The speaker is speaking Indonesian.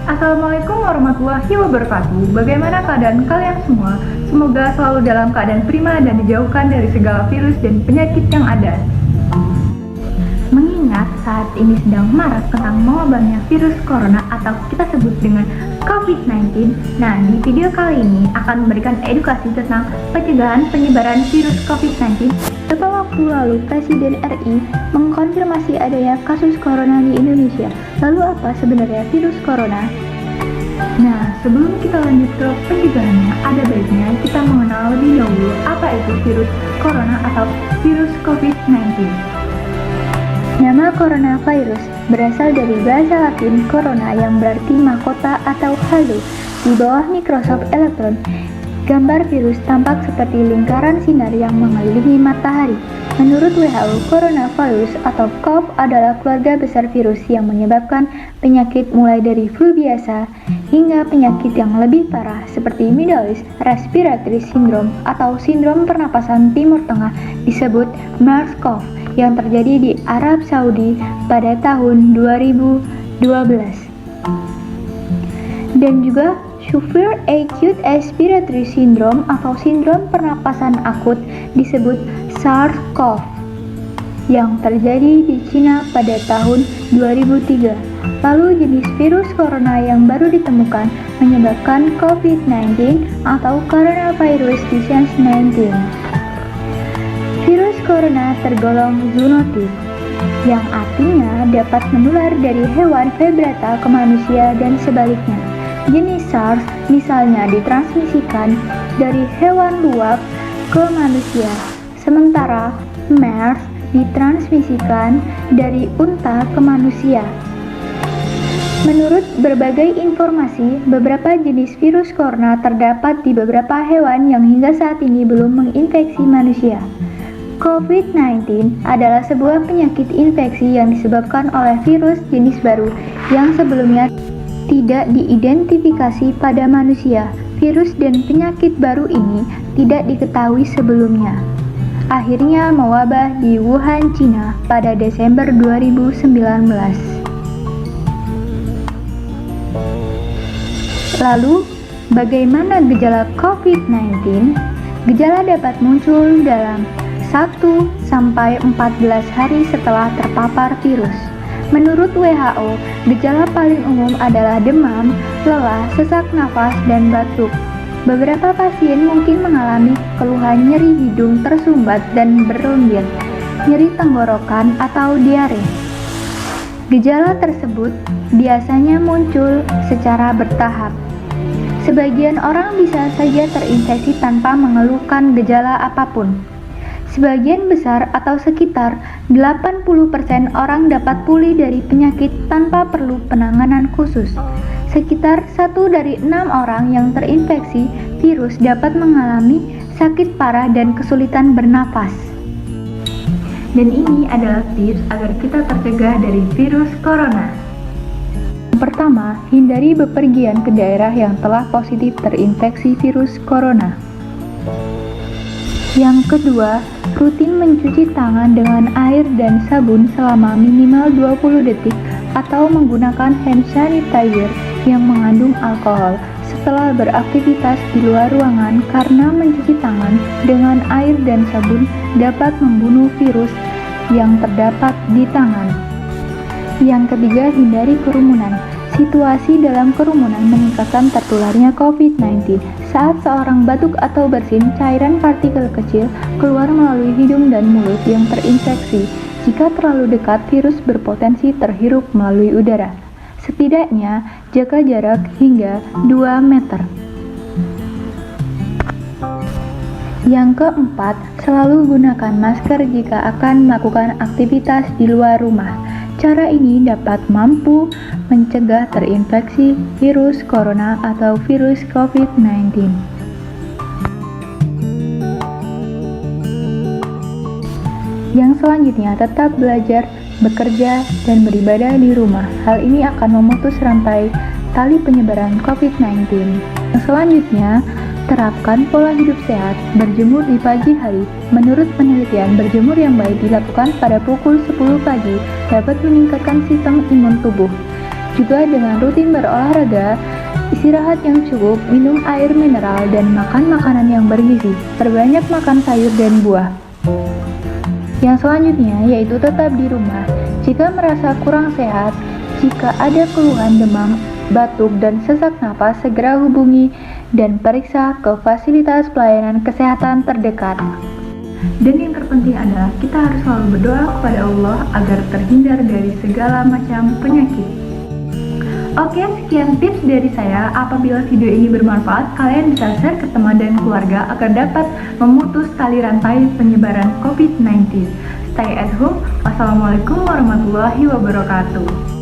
Assalamualaikum warahmatullahi wabarakatuh. Bagaimana keadaan kalian semua? Semoga selalu dalam keadaan prima dan dijauhkan dari segala virus dan penyakit yang ada. Mengingat saat ini sedang marak tentang mewabahnya virus corona atau kita sebut dengan COVID-19. Nah, di video kali ini akan memberikan edukasi tentang pencegahan penyebaran virus COVID-19. Beberapa waktu lalu, Presiden RI mengkonfirmasi adanya kasus corona di Indonesia. Lalu apa sebenarnya virus corona? Nah, sebelum kita lanjut ke pencegahannya, ada baiknya kita mengenal lebih dahulu apa itu virus corona atau virus COVID-19. Nama coronavirus berasal dari bahasa Latin corona yang berarti mahkota atau halo. Di bawah mikroskop elektron, gambar virus tampak seperti lingkaran sinar yang mengelilingi matahari. Menurut WHO, coronavirus atau COV adalah keluarga besar virus yang menyebabkan penyakit mulai dari flu biasa hingga penyakit yang lebih parah seperti Middle East Respiratory Syndrome atau sindrom pernapasan Timur Tengah disebut MERS-CoV yang terjadi di Arab Saudi pada tahun 2012. Dan juga Severe Acute Respiratory Syndrome atau sindrom pernapasan akut disebut SARS-CoV yang terjadi di Cina pada tahun 2003. Lalu jenis virus corona yang baru ditemukan menyebabkan COVID-19 atau Coronavirus Disease 19. Virus corona tergolong zoonotik, yang artinya dapat menular dari hewan vertebrata ke manusia dan sebaliknya. Jenis SARS misalnya ditransmisikan dari hewan luwak ke manusia, sementara MERS ditransmisikan dari unta ke manusia. Menurut berbagai informasi, beberapa jenis virus corona terdapat di beberapa hewan yang hingga saat ini belum menginfeksi manusia. COVID-19 adalah sebuah penyakit infeksi yang disebabkan oleh virus jenis baru yang sebelumnya tidak diidentifikasi pada manusia. Virus dan penyakit baru ini tidak diketahui sebelumnya. Akhirnya mewabah di Wuhan, Cina pada Desember 2019. Lalu, bagaimana gejala COVID-19? Gejala dapat muncul dalam 1-14 hari setelah terpapar virus. Menurut WHO, gejala paling umum adalah demam, lelah, sesak nafas, dan batuk. Beberapa pasien mungkin mengalami keluhan nyeri hidung tersumbat dan berlendir, nyeri tenggorokan, atau diare. Gejala tersebut biasanya muncul secara bertahap. Sebagian orang bisa saja terinfeksi tanpa mengeluhkan gejala apapun. Sebagian besar atau sekitar 80% orang dapat pulih dari penyakit tanpa perlu penanganan khusus. Sekitar 1 dari 6 orang yang terinfeksi virus dapat mengalami sakit parah dan kesulitan bernapas. Dan ini adalah tips agar kita tercegah dari virus corona. Pertama, hindari bepergian ke daerah yang telah positif terinfeksi virus corona. Yang kedua, rutin mencuci tangan dengan air dan sabun selama minimal 20 detik atau menggunakan hand sanitizer yang mengandung alkohol setelah beraktivitas di luar ruangan karena mencuci tangan dengan air dan sabun dapat membunuh virus yang terdapat di tangan. Yang ketiga, hindari kerumunan. Situasi dalam kerumunan meningkatkan tertularnya COVID-19. Saat seorang batuk atau bersin, cairan partikel kecil keluar melalui hidung dan mulut yang terinfeksi. Jika terlalu dekat, virus berpotensi terhirup melalui udara. Setidaknya, jaga jarak hingga 2 meter. Yang keempat, selalu gunakan masker jika akan melakukan aktivitas di luar rumah. Cara ini dapat mampu mencegah terinfeksi virus corona atau virus COVID-19. Yang selanjutnya, tetap belajar, bekerja, dan beribadah di rumah. Hal ini akan memutus rantai tali penyebaran COVID-19. Yang selanjutnya, Terapkan pola hidup sehat, berjemur di pagi hari. Menurut penelitian, berjemur yang baik dilakukan pada pukul 10 pagi dapat meningkatkan sistem imun tubuh. Juga dengan rutin berolahraga, istirahat yang cukup, minum air mineral, dan makan makanan yang bergizi. Perbanyak makan sayur dan buah. Yang selanjutnya yaitu tetap di rumah. Jika merasa kurang sehat, jika ada keluhan demam, batuk, dan sesak napas, segera hubungi dan periksa ke fasilitas pelayanan kesehatan terdekat. Dan yang terpenting adalah kita harus selalu berdoa kepada Allah agar terhindar dari segala macam penyakit. Oke, sekian tips dari saya. Apabila video ini bermanfaat, kalian bisa share ke teman dan keluarga agar dapat memutus tali rantai penyebaran COVID-19. Stay at home. Wassalamualaikum warahmatullahi wabarakatuh.